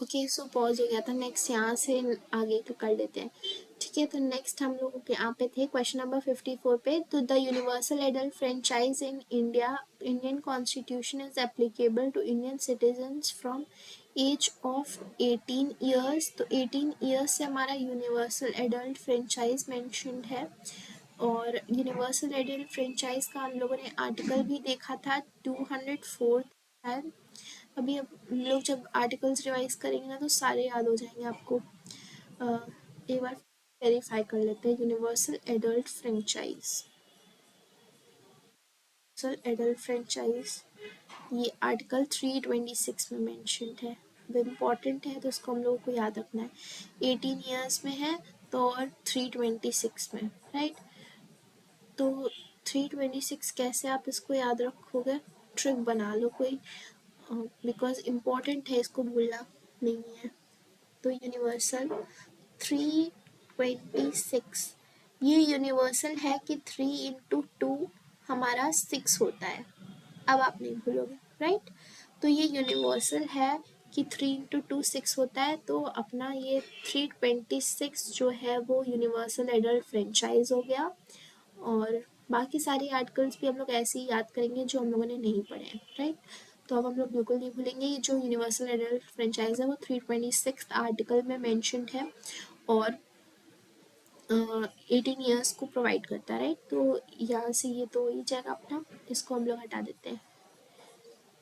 Okay, so pause हो गया था। नेक्स्ट यहाँ से आगे तो कर लेते हैं। ठीक है, तो नेक्स्ट हम लोगों के यहाँ पे थे क्वेश्चन नंबर 54 पे। तो the universal adult franchise in India Indian constitution is applicable to Indian citizens from age of 18 years. तो 18 ईयर्स से हमारा यूनिवर्सल एडल्ट फ्रेंचाइज मैंशनड है। और यूनिवर्सल एडल्ट फ्रेंचाइज का हम लोगों ने आर्टिकल भी देखा था 204 है। अभी अब लोग जब आर्टिकल्स रिवाइज करेंगे ना तो सारे याद हो जाएंगे आपको। एक बार वेरीफाई कर लेते हैं। Universal adult franchise, adult franchise, ये आर्टिकल 326 में मेंशन्ड है। वो इम्पॉर्टेंट है तो उसको हम लोगों को याद रखना है। 18 ईयर्स में है तो, और 326 में, राइट। तो 326 कैसे आप इसको याद रखोगे? ट्रिक बना लो कोई, बिकॉज इम्पोर्टेंट है, इसको भूलना नहीं है। तो यूनिवर्सल 326, ये यूनिवर्सल है कि 3 × 2 हमारा 6 होता है। अब आप नहीं भूलोगे, राइट। तो ये यूनिवर्सल है कि 3 × 2 6 होता है। तो अपना ये 326 जो है वो यूनिवर्सल एडल्ट फ्रेंचाइज हो गया। और बाकी सारे आर्टिकल्स भी हम लोग ऐसे ही याद करेंगे जो हम लोगों ने नहीं पढ़े हैं, राइट। तो अब हम लोग बिल्कुल नहीं भूलेंगे। ये जो यूनिवर्सल एडल्ट फ्रेंचाइज है वो 326 आर्टिकल में मेंशन्ड है और 18 ईयर्स को प्रोवाइड करता है, राइट। तो यहाँ से ये तो ही जाएगा अपना, इसको हम लोग हटा देते हैं।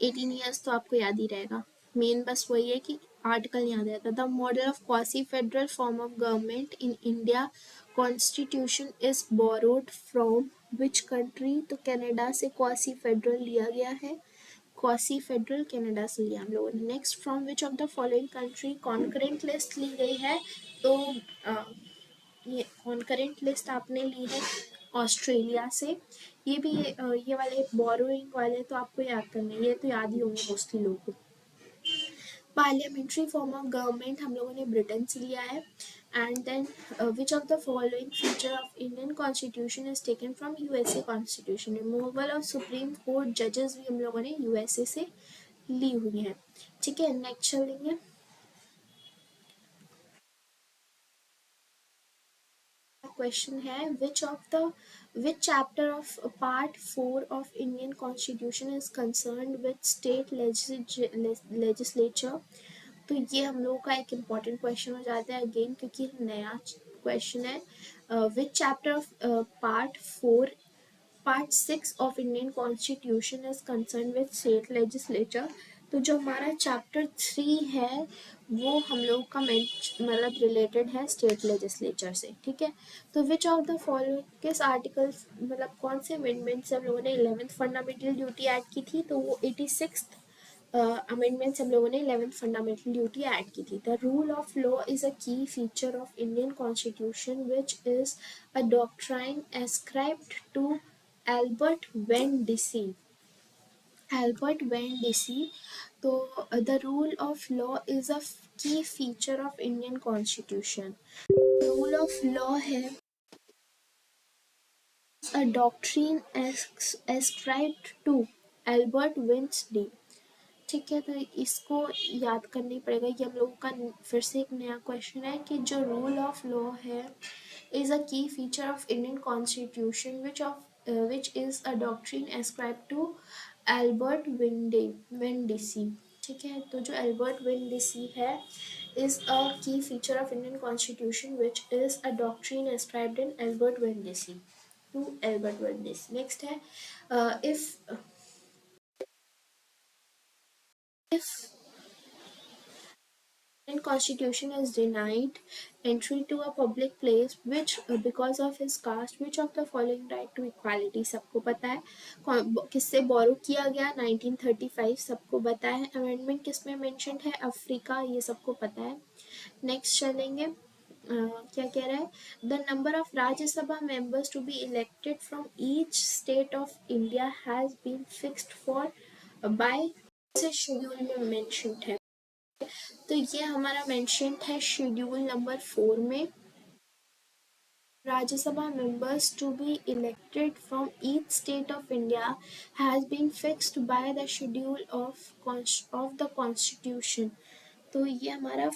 18 ईयर्स तो आपको याद ही रहेगा। मेन बस वही है कि आर्टिकल याद रहता। The model of quasi federal form of government in India constitution is borrowed from which country? तो कनाडा से क्वासी फेडरल लिया गया है। क्वासी फेडरल कनाडा से लिया हम लोगों ने। Next, from which of the following country concurrent list ली गई है? तो ये कॉन्करेंट लिस्ट आपने ली है ऑस्ट्रेलिया से। ये भी ये वाले बोरोइंग वाले तो आपको याद करने, ये तो याद ही होंगे मोस्टली लोगों को। पार्लियामेंट्री फॉर्म ऑफ गवर्नमेंट हम लोगों ने ब्रिटेन से लिया है। And then which of the following feature of Indian constitution is taken from USA constitution? Removal of supreme court जजेस भी हम लोगों ने यूएसए से ली हुई है। ठीक है, नेक्स्ट चलेंगे। क्वेश्चन है which chapter of part 4 of Indian Constitution is concerned with state legislature? तो ये हम लोगों का एक इम्पॉर्टेंट क्वेश्चन हो जाता है अगेन, क्योंकि नया क्वेश्चन है। which chapter of part 6 of Indian constitution is concern with state legislature? तो जो हमारा चैप्टर 3 है वो हम लोग का मतलब रिलेटेड है स्टेट लेजिस्लेचर से। ठीक है, तो विच ऑफ द फॉलोइंग, किस आर्टिकल्स, मतलब कौन से अमेंडमेंट से हम लोगों ने 11th फंडामेंटल ड्यूटी ऐड की थी? तो वो 86th अमेंडमेंट्स हम लोगों ने 11th फंडामेंटल ड्यूटी ऐड की थी। The rule of law is a key feature of Indian constitution which is a doctrine ascribed to Albert Venn Dicey. Albert Venn Dicey. तो the rule of law is a key feature of Indian constitution. Rule of law है a doctrine ascribed to Albert Venn Dicey. ठीक है, तो इसको याद करनी पड़ेगा। ये हम लोगों का फिर से एक नया क्वेश्चन है कि जो रूल ऑफ लॉ है is a key feature of Indian constitution which is a doctrine ascribe to Albert Venn Dicey. ठीक है, तो जो एल्बर्ट विंडिसी है is a key feature of Indian constitution which is a doctrine ascribed in Albert Venn Dicey to Albert Venn Dicey. Next है if Indian constitution is denied entry to a public place which because of his caste, which of the following right to equality? सबको पता है। किससे बोरो किया गया? 1935, सबको पता है। अमेंडमेंट किस में मेंशन है? अफ्रीका, ये सबको पता है। नेक्स्ट चलेंगे। क्या कह रहा है? The number of Rajya Sabha members to be elected from each state of India has been fixed for by से शेड्यूल में मेंशन है। तो ये हमारा मेंशन है शेड्यूल नंबर 4 में। Rajya Sabha members to be elected from each state of India has been fixed by the schedule of the constitution। तो ये हमारा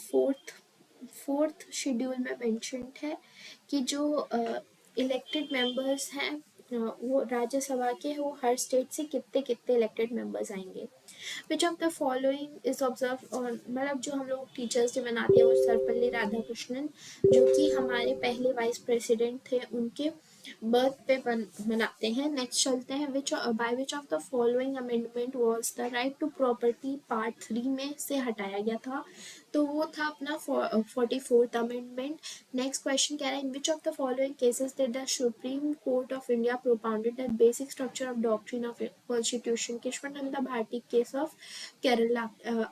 फोर्थ शेड्यूल में मेंशन्ड है कि जो इलेक्टेड मेंबर्स हैं वो राज्यसभा के, वो हर स्टेट से कितने कितने इलेक्टेड मेंबर्स आएंगे। विच of the following is observe, और मतलब जो हम लोग टीचर्स डे मनाते हैं वो सर्वपल्ली राधाकृष्णन, जो कि हमारे पहले वाइस प्रेसिडेंट थे, उनके बर्थ पे मनाते हैं। नेक्स्ट चलते हैं, which by which of the following amendment was the right to property part 3 में से हटाया गया था, तो वो था अपना 44th अमेंडमेंट। नेक्स्ट क्वेश्चन कह रहा है, in which of the following cases did the supreme court of India propounded the basic structure of doctrine of constitution, Kesavananda Bharati case of Kerala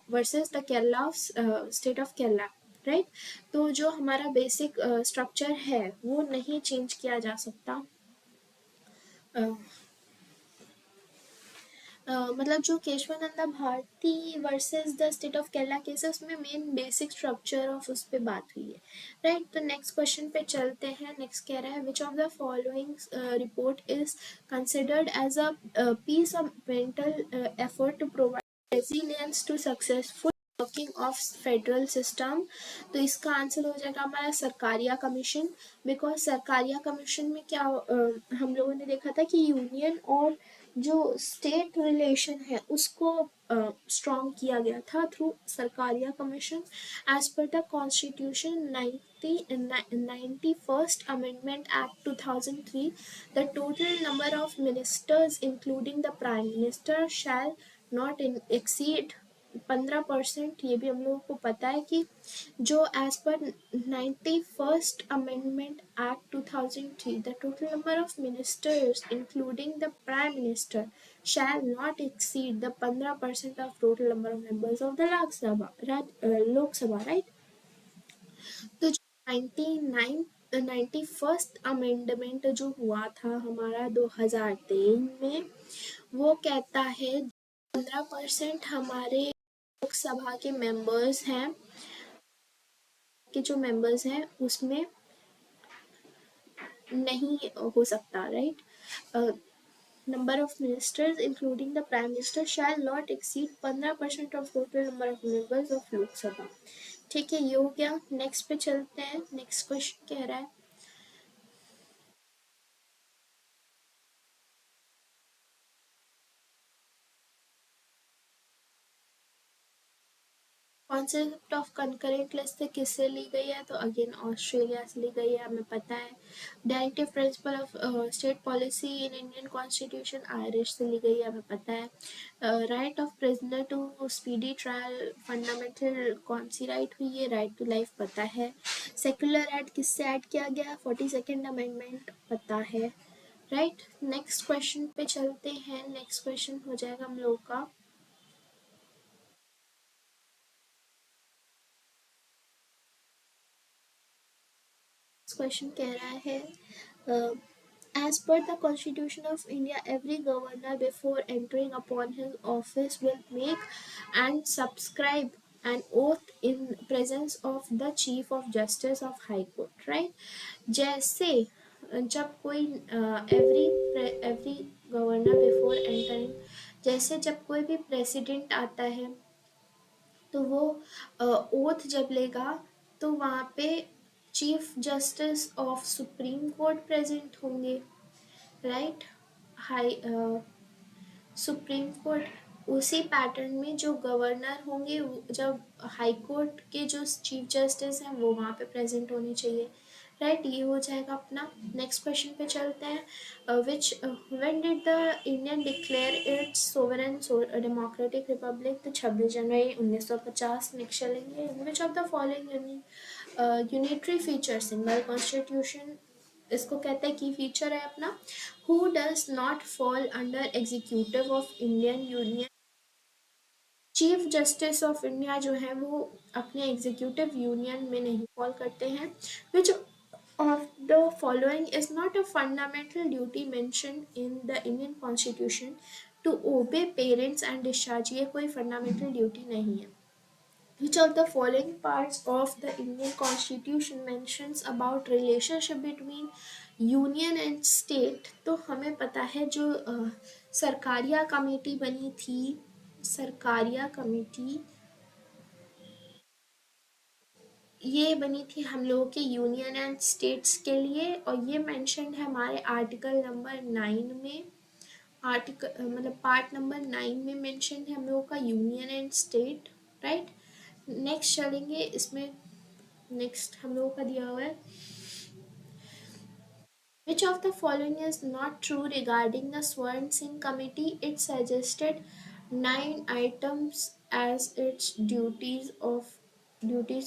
versus the Kerala state of Kerala, right. तो जो हमारा basic structure है वो नहीं change किया जा सकता। मतलब जो Kesavananda Bharati versus the state of Kerala case है, उसमें मेन बेसिक स्ट्रक्चर ऑफ उस पर बात हुई है, राइट। तो नेक्स्ट क्वेश्चन पे चलते हैं। नेक्स्ट कह रहा है, which of the following report is considered as a piece of mental effort to provide resilience to successful working of federal system. तो इसका आंसर हो जाएगा हमारा Sarkaria commission. Because Sarkaria commission में क्या हम लोगों ने देखा था कि यूनियन और जो स्टेट रिलेशन है उसको स्ट्रॉन्ग किया गया था थ्रू सरकारिया कमीशन। एज पर the constitution 91st amendment act 2003, the total number of ministers including the prime minister shall not exceed 15%। ये भी हम लोगों को पता है कि जो as per 91st amendment act 2003, the total number of ministers including the prime minister shall not exceed the 15% of total number of members of the Lok Sabha, right. तो जो 91st अमेंडमेंट जो हुआ था हमारा 2003 में, वो कहता है 15% हमारे लोकसभा के मेंबर्स हैं, के जो मेंबर्स हैं उसमें नहीं हो सकता, right. Number of ministers including the prime minister shall not exceed 15% of total number of members of Lok Sabha. ठीक है, ये हो गया। नेक्स्ट पे चलते हैं। नेक्स्ट क्वेश्चन कह रहा है, कॉन्सेप्ट ऑफ कंकरेंट लिस्ट किससे ली गई है, तो अगेन ऑस्ट्रेलिया से ली गई है, हमें पता है। Directive principle of state policy in Indian constitution Irish से ली गई है, हमें पता है। Right of prisoner to speedy trial fundamental कौन सी राइट हुई है, राइट टू लाइफ पता है। सेकुलर एक्ट किससे ऐड किया गया, 42nd अमेंडमेंट पता है, राइट। नेक्स्ट क्वेश्चन पे चलते हैं। नेक्स्ट क्वेश्चन हो जाएगा हम लोग का, क्वेश्चन कह रहा है, as per the Constitution of India, every governor before entering upon his office will make and subscribe an oath in presence of the Chief of Justice of High Court, right? जैसे जब कोई every governor before entering, जैसे जब कोई भी president आता है तो वो ओथ जब लेगा तो वहाँ पे chief justice of supreme court present होंगे, राइट। हाई सुप्रीम कोर्ट उसी पैटर्न में जो गवर्नर होंगे, जब हाई कोर्ट के जो चीफ जस्टिस हैं वो वहाँ पे प्रेजेंट होनी चाहिए, राइट। ये हो जाएगा अपना। नेक्स्ट क्वेश्चन पे चलते हैं। विच when did the Indian declare it's sovereign democratic Republic, तो 26 जनवरी 1950। नेक्स्ट चलेंगे, which of the following unitary feature symbol constitution, इसको कहते हैं की फीचर है अपना। Who does not fall under executive of Indian union, chief justice of India जो है वो अपने एग्जीक्यूटिव यूनियन में नहीं फॉल करते हैं। Which of the following is not a fundamental duty mention in the Indian constitution to obey parents and discharge, ये कोई फंडामेंटल ड्यूटी नहीं है। Which of the following parts of the Indian Constitution mentions about relationship between union and state, तो हमें पता है जो Sarkaria committee बनी थी, सरकारिया कमेटी ये बनी थी हम लोगों के यूनियन एंड स्टेट्स के लिए, और ये मेंशन है हमारे आर्टिकल नंबर 9 में। आर्टिकल मतलब पार्ट नंबर 9 में मेंशन है हम लोगों का union and state, right. Next चलेंगे, इसमें नेक्स्ट हम लोगों का दिया हुआ है, which of the following is not true regarding the Sworn Singh committee? It suggested 9 items as its duties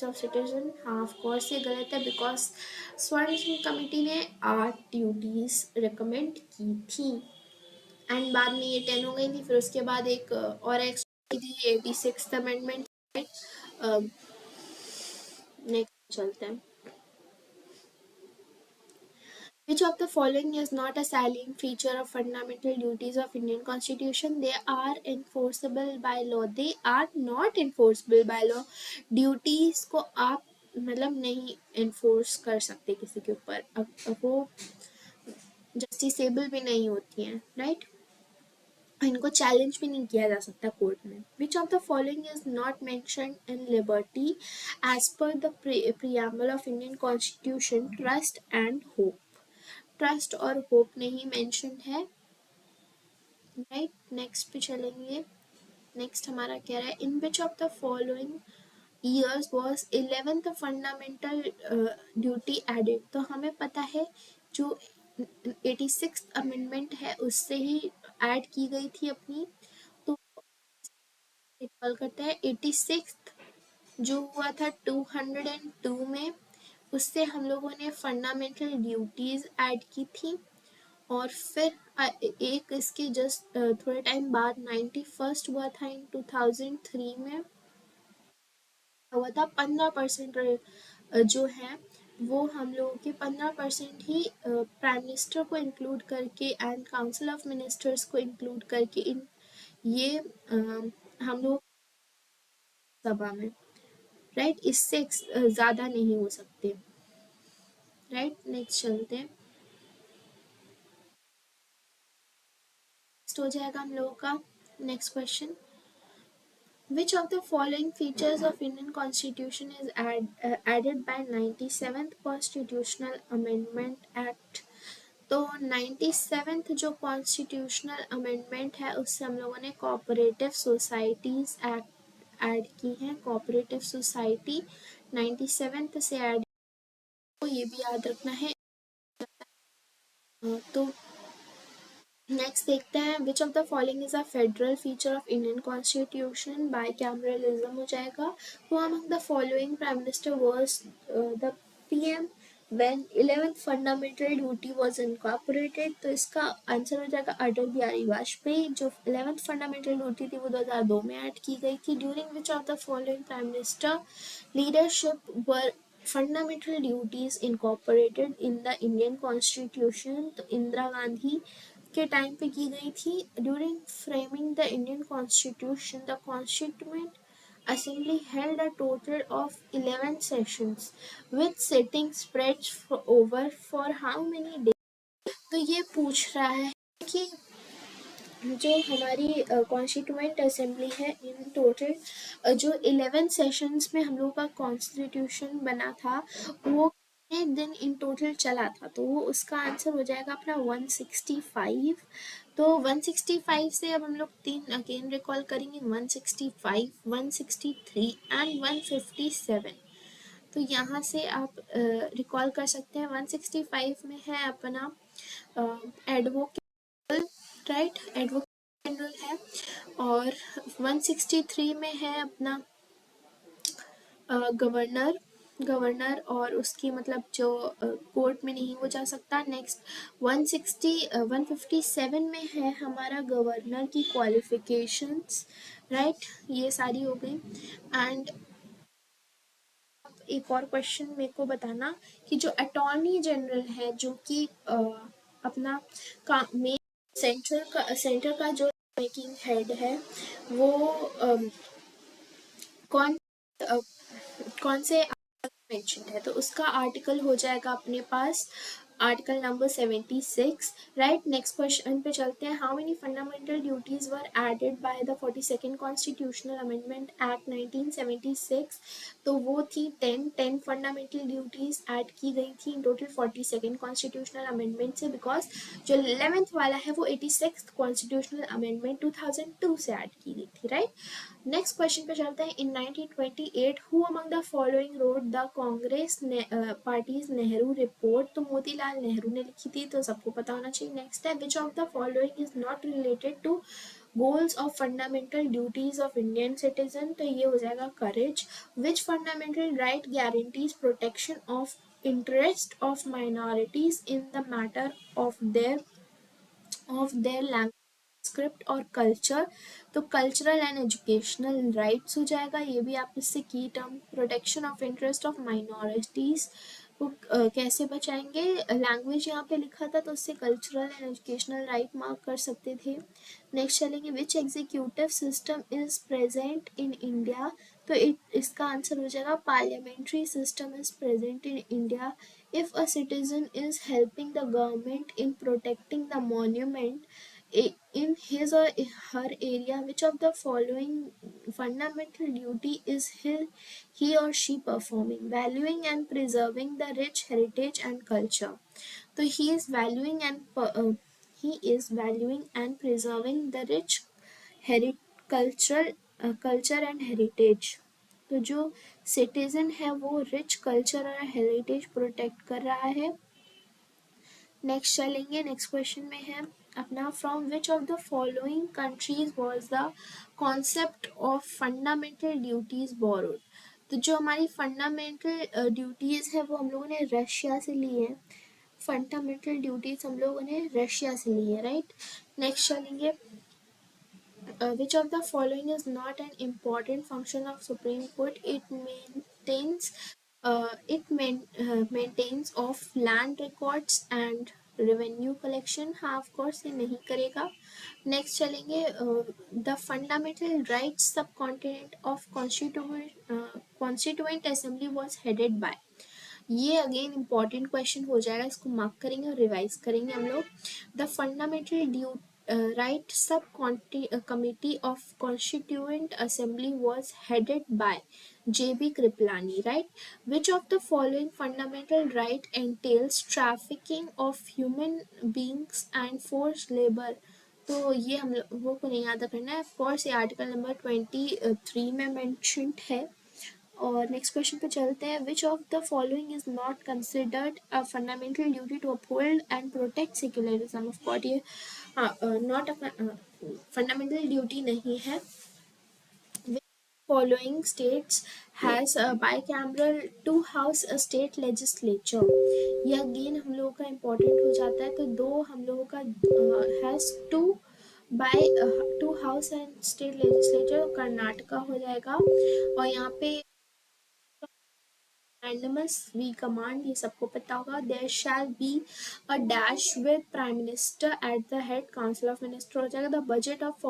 of citizen. हाँ of course ये गलत है, because स्वर्ण सिंह कमेटी ने 8 ड्यूटीज रिकमेंड की थी, एंड बाद में ये 10 हो गई थी, फिर उसके बाद एक और एक्स्ट्रा थी 86th अमेंडमेंट। नेक्स्ट चलते हैं, which of the following is not a salient feature of fundamental duties of Indian Constitution? They are enforceable by law. They are not enforceable by law. Duties को आप मतलब नहीं enforce कर सकते किसी के ऊपर, अब वो justiciable भी नहीं होती हैं, right? इनको चैलेंज भी नहीं किया जा सकता कोर्ट में। Which of the following is not mention in liberty age पर the preamble of Indian constitution? Trust and hope. Trust और होप नहीं मेंशन है, राइट। नेक्स्ट पे चलेंगे, नेक्स्ट हमारा कह रहा है, in which of the following years was 11th fundamental duty added? तो हमें पता है जो 86th अमेंडमेंट है उससे ही ऐड की गई थी अपनी, तो रिकॉल करते हैं 86th जो हुआ था 202 में, उससे हम लोगों ने फंडामेंटल ड्यूटीज ऐड की थी, और फिर एक इसके जस्ट थोड़े टाइम बाद 91st हुआ था इन 2003 में, हुआ था 15% जो है वो हम लोगों के 15% ही प्राइम मिनिस्टर को इंक्लूड करके एंड काउंसिल ऑफ मिनिस्टर्स को इंक्लूड करके इन ये हम लोग सभा में, राइट, इससे ज़्यादा नहीं हो सकते, राइट। नेक्स्ट चलते हैं, नेक्स्ट हो जाएगा हम लोगों का next question, which of the following features of Indian Constitution is added by 97th Constitutional Amendment Act? तो 97th जो कॉन्स्टिट्यूशनल अमेंडमेंट है उससे हम लोगों ने कोऑपरेटिव सोसाइटीज एक्ट ऐड की हैं। कोऑपरेटिव सोसाइटी 97th से ऐड, तो ये भी याद रखना है। तो नेक्स्ट देखते हैं, which of the following is a federal feature of Indian constitution? Bicameralism हो जाएगा। Who among the following prime minister was the PM when 11th fundamental duty was incorporated? तो इसका आंसर हो जाएगा अटल बिहारी वाजपेयी। जो 11th फंडामेंटल ड्यूटी थी वो 2002 में ऐड की गई थी। During which of the following prime minister leadership were fundamental duties incorporated in the Indian constitution? तो इंदिरा गांधी के टाइम पे की गई थी। During framing the Indian constitution the constituent assembly held a total of 11 sessions with sitting spread over for how many days? तो ये पूछ रहा है कि जो हमारी कॉन्स्टिट्यूएंट असेंबली है इन टोटल जो 11 सेशंस में हम लोग का कॉन्स्टिट्यूशन बना था वो एक दिन इन टोटल चला था, तो वो उसका आंसर हो जाएगा अपना 165। तो 165 से अब हम लोग तीन अगेन रिकॉल करेंगे, 165, 163 एंड 157। तो यहाँ से आप रिकॉल कर सकते हैं। 165 में है अपना एडवोकेट, राइट, एडवोकेट जनरल है, और 163 में है अपना गवर्नर, गवर्नर और उसकी मतलब जो कोर्ट में नहीं हो जा सकता। नेक्स्ट 157 में है हमारा गवर्नर की क्वालिफिकेशंस, राइट, ये सारी हो गई। एंड एक और क्वेश्चन मेरे को बताना कि जो अटॉर्नी जनरल है जो कि अपना मेन सेंटर का जो मेकिंग हेड है वो कौन कौन से मेंशन है? तो उसका आर्टिकल हो जाएगा अपने पास article number 76, right. Next question पे चलते हैं। How many fundamental duties were added by the 42nd constitutional amendment act 1976? तो वो थी 10 फंडामेंटल ड्यूटीज ऐड की गई थी in total 42nd constitutional amendment से, बिकॉज जो 11th वाला है वो 86th कॉन्स्टिट्यूशनल अमेंडमेंट 2002 से ऐड की गई थी, राइट। नेक्स्ट क्वेश्चन पे चलते हैं। इन 1928 who among the following road the Congress parties Nehru report? तो मोतीलाल नेहरू ने लिखी थी, तो सबको पता होना चाहिए। नेक्स्ट है which of the following is not related to goals of fundamental duties of Indian citizen? तो ये हो जाएगा courage. Which fundamental right guarantees protection of interest of minorities in the matter of their language script और culture? तो cultural and educational rights हो जाएगा। ये भी आप इससे key term. Protection of interest of minorities को कैसे बचाएंगे? लैंग्वेज यहाँ पे लिखा था तो उससे cultural and educational right mark कर सकते थे। नेक्स्ट चलेंगे। Which executive system is present in India? तो इसका आंसर हो जाएगा parliamentary system is present in India if a citizen is helping the government in protecting the monument in his or her area, which of the following fundamental duty is he or she performing? Valuing and preserving the rich heritage and culture. So he is valuing and preserving the rich cultural culture and heritage. तो जो citizen है वो rich culture और heritage protect कर रहा है। Next चलेंगे। Next question में है अपना from which of the following countries was the concept of fundamental duties borrowed? तो जो हमारी फंडामेंटल ड्यूटीज है वो हम लोगों ने रशिया से ली है। फंडामेंटल ड्यूटीज हम लोगों ने रशिया से ली है, राइट। नेक्स्ट चलेंगे। Which of the following is not an important function of Supreme Court? It maintains of land records and revenue collection. हाँ of course ये नहीं करेगा। नेक्स्ट चलेंगे। द फंडामेंटल राइट्स सब continent of constituent assembly was headed by? ये again important question हो जाएगा, इसको मार्क करेंगे और रिवाइज करेंगे हम लोग। The fundamental due right sub committee of constituent assembly was headed by J.B. Kriplani, right? Which of the following fundamental right entails trafficking of human beings and forced labor? तो ये हम लोगों को नहीं याद करना है। ऑफकोर्स ये आर्टिकल नंबर 23 में मैंशनड है। और नेक्स्ट क्वेश्चन पे चलते हैं। Which of the following is not considered a fundamental duty to uphold and protect secularism? Of course ये नॉट फंडामेंटल ड्यूटी नहीं है। Following states has a bicameral two house state legislature? ये again हम लोगों का इम्पोर्टेंट हो जाता है। तो दो हम लोगों का has to house and state legislature Karnataka हो जाएगा। और यहाँ पे मैंडामस वी कमांड, ये सबको पता होगा। There shall be a dash with prime minister at the head, council of minister हो जाएगा। The budget of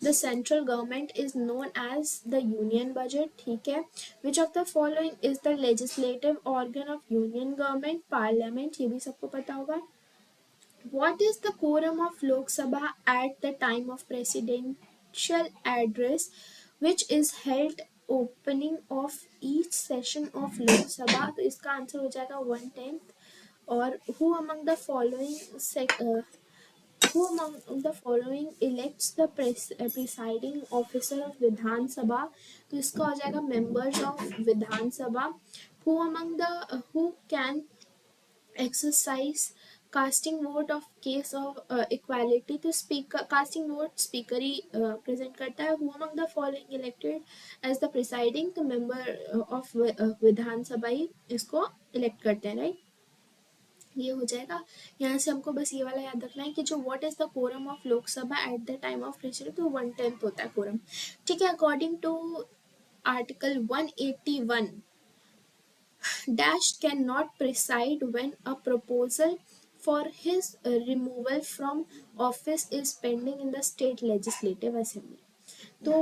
the central government is known as the union budget, ठीक है। Which of the following is the legislative organ of union government? Parliament, ये भी सबको पता होगा। What is the quorum of Lok Sabha at the time of presidential address, which is held opening of each session of Lok Sabha? तो इसका answer हो जाएगा 1/10। और who among the following elects the presiding officer of Vidhan Sabha? तो इसका हो जाएगा members of Vidhan Sabha। Who can exercise casting vote of case of equality? तो स्पीकर कास्टिंग वोट स्पीकर ही प्रेजेंट करता है। Who among the following elected as the presiding? तो member of Vidhan Sabha ही इसको इलेक्ट करते हैं, राइट। ये हो जाएगा। यहाँ से हमको बस ये वाला याद रखना है कि जो what is the quorum of Lok Sabha at the time of president, तो 1/10 होता है कोरम, ठीक है। According to article 181 dash cannot preside when a proposal for his removal from office is pending in the state legislative assembly। तो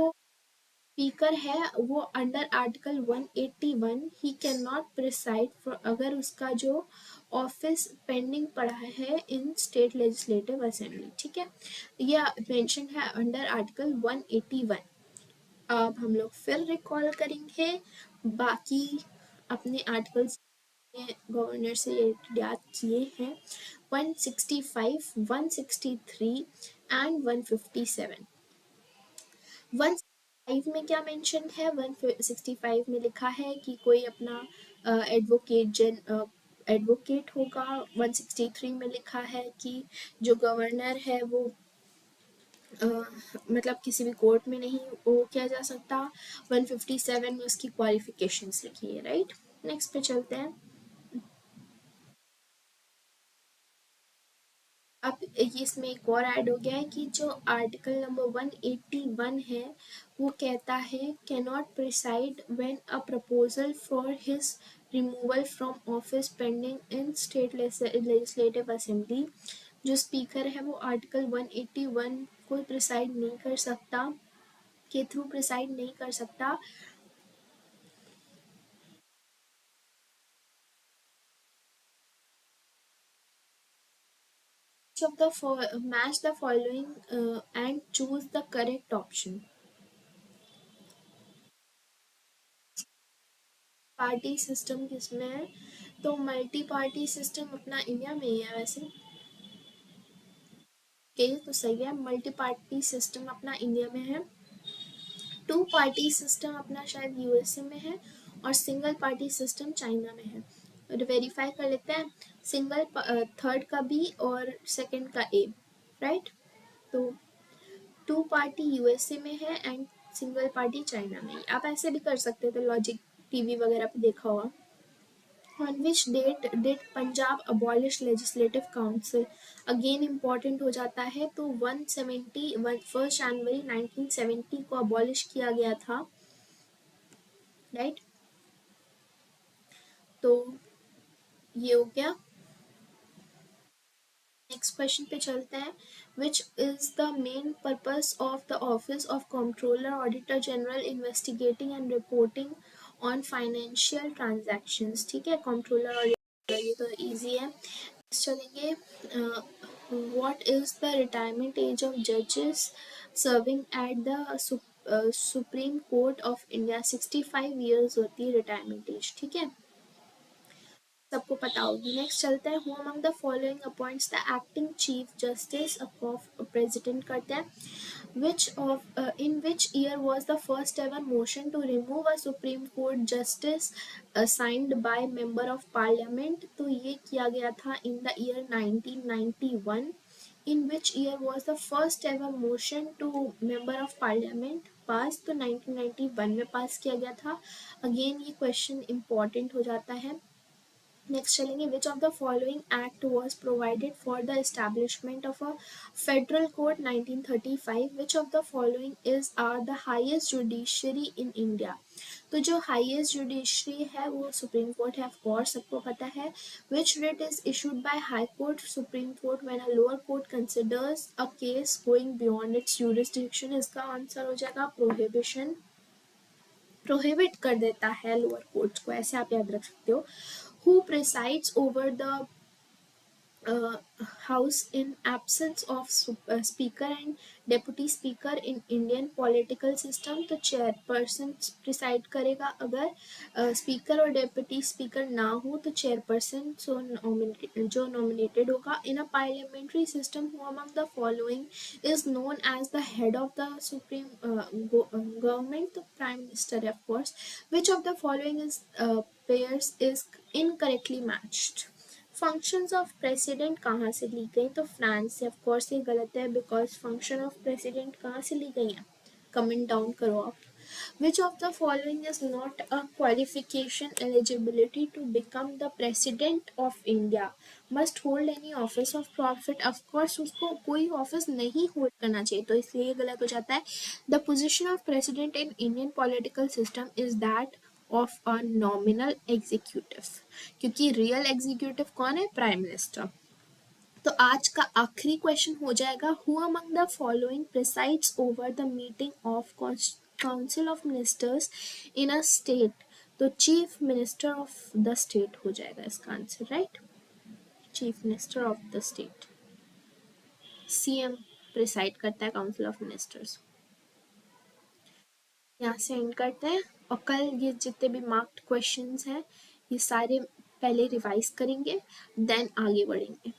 speaker है वो under article 181 he can not preside for अगर उसका जो ऑफिस पेंडिंग पड़ा है इन state legislative assembly, ठीक है, ये मेंशन है अंडर आर्टिकल 181। अब हम लोग फिर रिकॉल करेंगे बाकी अपने आर्टिकल्स गवर्नर से याद किए हैं 165, 163 एंड 157। 165 में क्या मेंशन है? 165 में लिखा है कि कोई अपना एडवोकेट होगा। 163 में लिखा है कि जो गवर्नर है वो मतलब किसी भी कोर्ट में नहीं वो किया जा सकता। 157 में उसकी क्वालिफिकेशंस लिखी है, राइट। नेक्स्ट पे चलते हैं। अब इसमें एक और ऐड हो गया है कि जो आर्टिकल नंबर 181 है वो कहता है can not preside when a proposal for his removal from office pending in state legislative assembly. जो स्पीकर है वो आर्टिकल 181 को प्रिसाइड नहीं कर सकता, के थ्रू प्रिसाइड नहीं कर सकता। Match the following and choose the correct option. Party system किसमें है? तो मल्टी पार्टी सिस्टम अपना इंडिया में ही है वैसे। ओके, तो सही है, मल्टी पार्टी सिस्टम अपना इंडिया में है। टू पार्टी सिस्टम अपना शायद यूएसए में है और सिंगल पार्टी सिस्टम चाइना में है। वेरीफाई कर लेते हैं, सिंगल थर्ड का बी और सेकंड का ए, राइट। तो टू पार्टी यूएसए में है एंड सिंगल पार्टी चाइना में। आप ऐसे भी कर सकते थे, लॉजिक टीवी वगैरह पे देखा होगा। On which date did Punjab abolish legislative council? Again important हो जाता है, तो 1 जनवरी 1970 को अबॉलिश किया गया था, राइट। तो ये हो गया। नेक्स्ट क्वेश्चन पे चलते हैं। Which is the main purpose of the office of controller auditor general investigating and reporting on financial transactions, ठीक है, कंट्रोलर ऑडिटर, ये तो इजी है। चलेंगे, what is the retirement age of जजेस serving at the supreme court of India? 65 years होती है retirement age, ठीक है, सबको पता होगी। नेक्स्ट चलते हैं, who among the following appoints the acting chief justice of president करते हैं। Which of in which year was the first ever motion to remove a supreme court justice signed by member of parliament? तो ये किया गया था in the year 1991। In which year was the first ever motion to member of parliament pass? तो 1991 में पास किया गया था। अगेन ये क्वेश्चन इंपॉर्टेंट हो जाता है। नेक्स्ट चलेंगे, which of the following act was provided for the establishment of a federal court 1935? Which of the following is are the highest judiciary in India? तो जो हाइएस्ट जुडिशरी है वो supreme court है, of course सबको पता है। Which writ is issued by high court supreme court when a lower court considers a case going beyond its jurisdiction? इसका answer हो जाएगा प्रोहिबिशन, प्रोहिबिट कर देता है लोअर कोर्ट्स को, ऐसे आप याद रख सकते हो। Who presides over the House in absence of Speaker and Deputy Speaker in Indian political system? तो चेयरपर्सन प्रिसाइड करेगा, अगर स्पीकर और डेप्यूटी स्पीकर ना हो तो चेयरपर्सन जो नॉमिनेटेड होगा। In a parliamentary system who among the following is known as the head of the supreme government? तो प्राइम मिनिस्टर है, of course. Which of the following is pairs is incorrectly matched? Functions of president कहाँ से ली गई? तो France से, of course ये गलत है, बिकॉज फंक्शन ऑफ प्रेसिडेंट कहाँ से ली गई है? कमेंट डाउन करो आप। Which of the following is not a qualification eligibility to become the president of India? Must hold any office of profit? Of course उसको कोई ऑफिस नहीं होल्ड करना चाहिए, तो इसलिए ये गलत हो जाता है। The position of president in Indian political system is that of a nominal executive, क्योंकि रियल एग्जीक्यूटिव कौन है? Prime minister. तो आज का आखिरी क्वेश्चन हो जाएगा, who among the following presides over the meeting of council of ministers in a state, तो chief minister of the state हो जाएगा इसका आंसर, right. Chief minister of the state, CM preside करता है काउंसिल ऑफ मिनिस्टर्स। यहाँ से and करते हैं, और कल ये जितने भी मार्क्ड क्वेश्चंस हैं ये सारे पहले रिवाइज करेंगे, देन आगे बढ़ेंगे।